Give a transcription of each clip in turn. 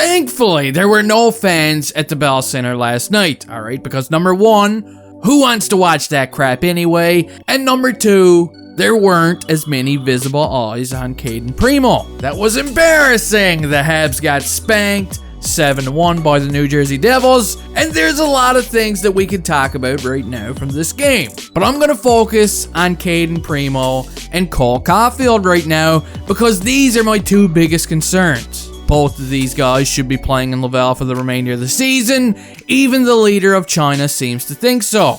Thankfully, there were no fans at the Bell Center last night, alright? Because number one, who wants to watch that crap anyway? And number two, there weren't as many visible eyes on Cayden Primeau. That was embarrassing. The Habs got spanked 7-1 by the New Jersey Devils, and there's a lot of things that we can talk about right now from this game. But I'm going to focus on Cayden Primeau and Caufield right now because these are my two biggest concerns. Both of these guys should be playing in Laval for the remainder of the season. Even the leader of China seems to think so.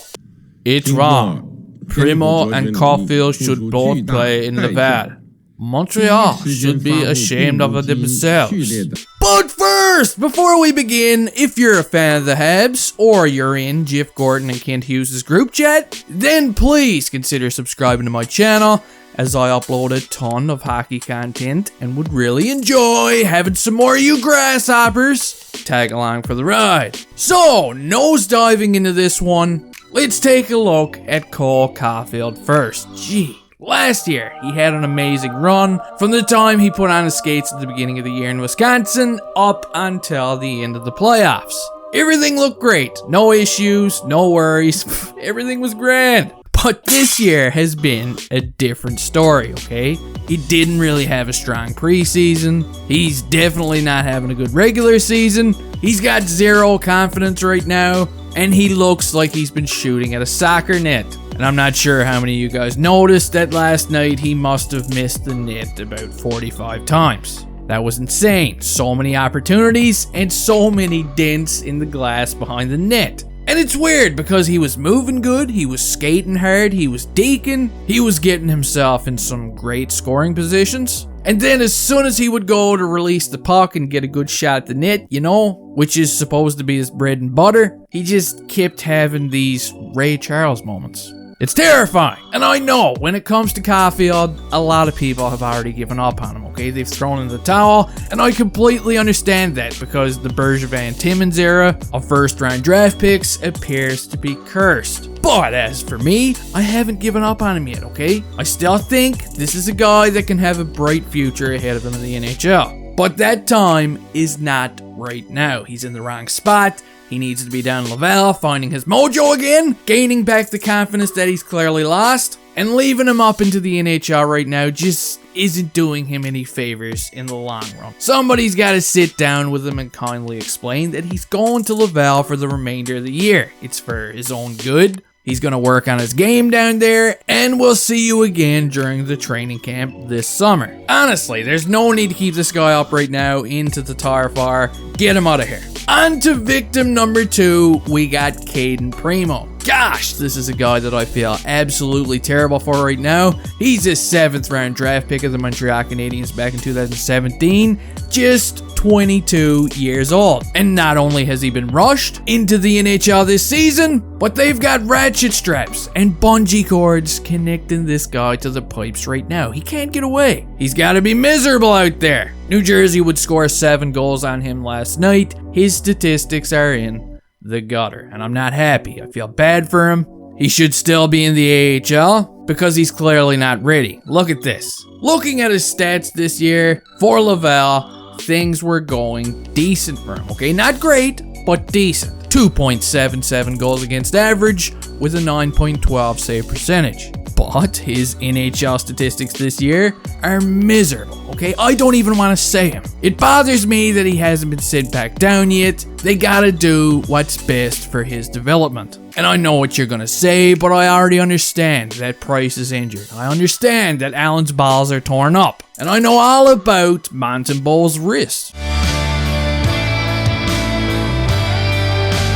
It's wrong. Primeau and Caufield should both play in Laval. Montreal should be ashamed of themselves. But first, before we begin, if you're a fan of the Habs, or you're in Jeff Gordon and Kent Hughes' group chat, then please consider subscribing to my channel, as I upload a ton of hockey content and would really enjoy having some more of you grasshoppers tag along for the ride. So, nose diving into this one, let's take a look at Caufield first. Gee. Last year, he had an amazing run from the time he put on his skates at the beginning of the year in Wisconsin up until the end of the playoffs. Everything looked great. No issues, no worries. Everything was grand. But this year has been a different story, okay? He didn't really have a strong preseason. He's definitely not having a good regular season. He's got zero confidence right now, and he looks like he's been shooting at a soccer net. And I'm not sure how many of you guys noticed that last night he must have missed the net about 45 times. That was insane. So many opportunities and so many dents in the glass behind the net. And it's weird because he was moving good, he was skating hard, he was deking, he was getting himself in some great scoring positions. And then as soon as he would go to release the puck and get a good shot at the net, you know, which is supposed to be his bread and butter, he just kept having these Ray Charles moments. It's terrifying. And I know when it comes to Caufield, a lot of people have already given up on him, okay? They've thrown in the towel, and I completely understand that because the Bergevin Timmins era of first-round draft picks appears to be cursed. But as for me, I haven't given up on him yet, okay? I still think this is a guy that can have a bright future ahead of him in the NHL. But that time is not right now. He's in the wrong spot. He needs to be down in Laval, finding his mojo again, gaining back the confidence that he's clearly lost, and leaving him up into the NHL right now just isn't doing him any favors in the long run. Somebody's got to sit down with him and kindly explain that he's going to Laval for the remainder of the year. It's for his own good. He's going to work on his game down there, and we'll see you again during the training camp this summer. Honestly, there's no need to keep this guy up right now into the tar fire. Get him out of here. On to victim number 2, we got Cayden Primeau. Gosh, this is a guy that I feel absolutely terrible for right now. He's a 7th round draft pick of the Montreal Canadiens back in 2017, just 22 years old. And not only has he been rushed into the NHL this season, but they've got ratchet straps and bungee cords connecting this guy to the pipes right now. He can't get away. He's got to be miserable out there. New Jersey would score 7 goals on him last night. His statistics are in the gutter, and I'm not happy. I feel bad for him. He should still be in the AHL because he's clearly not ready. Look at this. Looking at his stats this year for Laval, things were going decent for him. Okay, not great, but decent. 2.77 goals against average with a 9.12 save percentage. But his NHL statistics this year are miserable, okay? I don't even want to say him. It bothers me that he hasn't been sent back down yet. They gotta do what's best for his development. And I know what you're gonna say, but I already understand that Price is injured. I understand that Allen's balls are torn up. And I know all about Montembeault's wrist.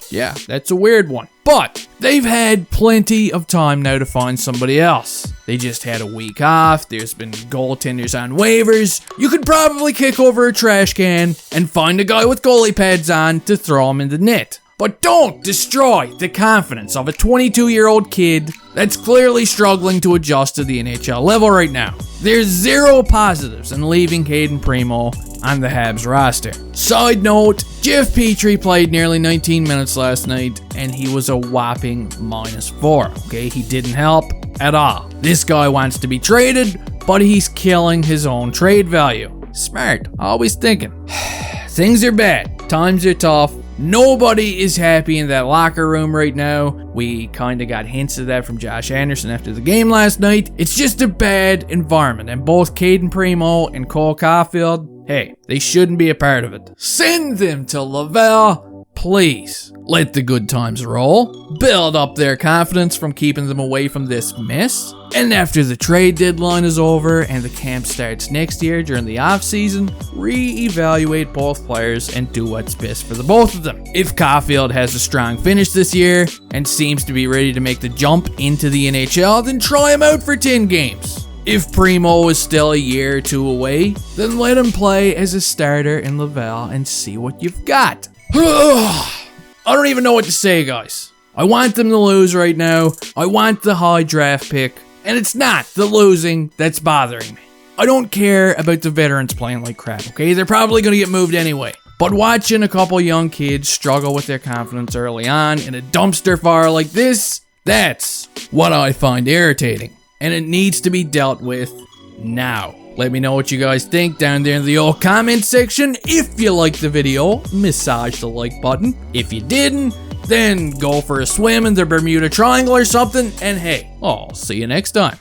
Yeah, that's a weird one. But they've had plenty of time now to find somebody else. They just had a week off. There's been goaltenders on waivers. You could probably kick over a trash can and find a guy with goalie pads on to throw him in the net. But don't destroy the confidence of a 22-year-old kid that's clearly struggling to adjust to the NHL level right now. There's zero positives in leaving Cayden Primeau on the Habs roster. Side note, Jeff Petrie played nearly 19 minutes last night, and he was a whopping -4, okay? He didn't help at all. This guy wants to be traded, but he's killing his own trade value. Smart, always thinking. Things are bad. Times are tough. Nobody is happy in that locker room right now. We kind of got hints of that from Josh Anderson after the game last night. It's just a bad environment, and both Cayden Primeau and Cole Caufield, hey, they shouldn't be a part of it. Send them to Laval, please. Let the good times roll. Build up their confidence from keeping them away from this mess. And after the trade deadline is over and the camp starts next year during the offseason, re-evaluate both players and do what's best for the both of them. If Caufield has a strong finish this year and seems to be ready to make the jump into the NHL, then try him out for 10 games. If Primeau is still a year or two away, then let him play as a starter in Laval and see what you've got. I don't even know what to say, guys. I want them to lose right now. I want the high draft pick. And it's not the losing that's bothering me. I don't care about the veterans playing like crap, okay? They're probably going to get moved anyway. But watching a couple young kids struggle with their confidence early on in a dumpster fire like this, that's what I find irritating. And it needs to be dealt with now. Let me know what you guys think down there in the old comment section. If you liked the video, massage the like button. If you didn't, then go for a swim in the Bermuda Triangle or something. And hey, I'll see you next time.